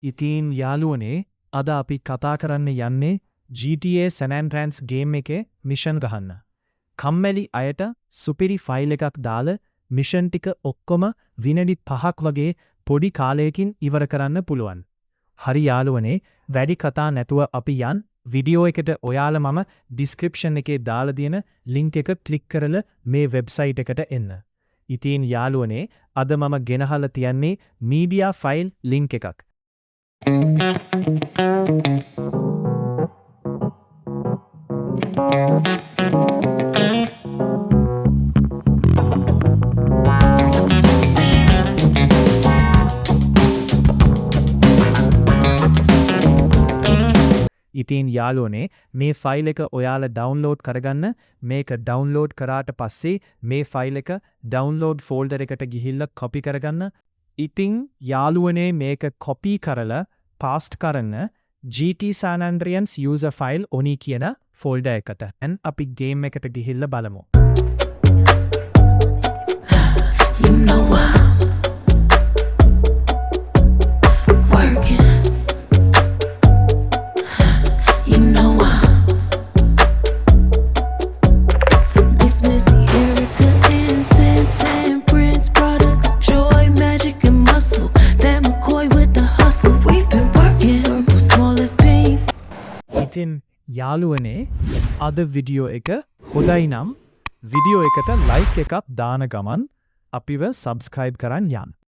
ඉතින් යාළුවනේ අද අපි කතා කරන්න යන්නේ GTA San Andreas ගේම් එකේ මිෂන් ගහන්න. කම්මැලි අයට සුපිරි ෆයිල් එකක් දාලා මිෂන් ටික ඔක්කොම විනාඩි 5ක් වගේ පොඩි කාලයකින් ඉවර කරන්න පුළුවන්. හරි යාළුවනේ වැඩි කතා නැතුව අපි යන් වීඩියෝ එකට ඔයාලා මම ඩිස්ක්‍රිප්ෂන් එකේ දාලා තියෙන ලින්ක් එක ක්ලික් කරලා මේ වෙබ්සයිට් එකට එන්න. ඉතින් යාළුවනේ අද මම ගෙනහලා තියන්නේ මීඩියා ෆයිල් ලින්ක් එකක්. ඉතින් යාළුවනේ මේ ෆයිල් එක ඔයාලා ඩවුන්ලෝඩ් කරගන්න. මේක ඩවුන්ලෝඩ් කරාට පස්සේ මේ ෆයිල් එක ඩවුන්ලෝඩ් ෆෝල්ඩර් එකට ගිහිල්ලා කොපි කරගන්න. ඉතින් යාළුවනේ මේක කොපි කරලා පාස්ට් කරන්න GT San Andreas user file oni කියන ෆෝල්ඩර් එකට. දැන් අපි ගේම් එකට ගිහිල්ලා බලමු. You know I'm working. You know Mix Missy, Erica, Incense and Prince, product of joy, magic and muscle. Van McCoy with the hustle. We've been working. Circle small as pink. ඉතින් යාළුවනේ අද video එක හොඳයි නම් video එකට like එකක් දාන ගමන් අපිව සබ්ස්ක්‍රයිබ් කරන් යන්න.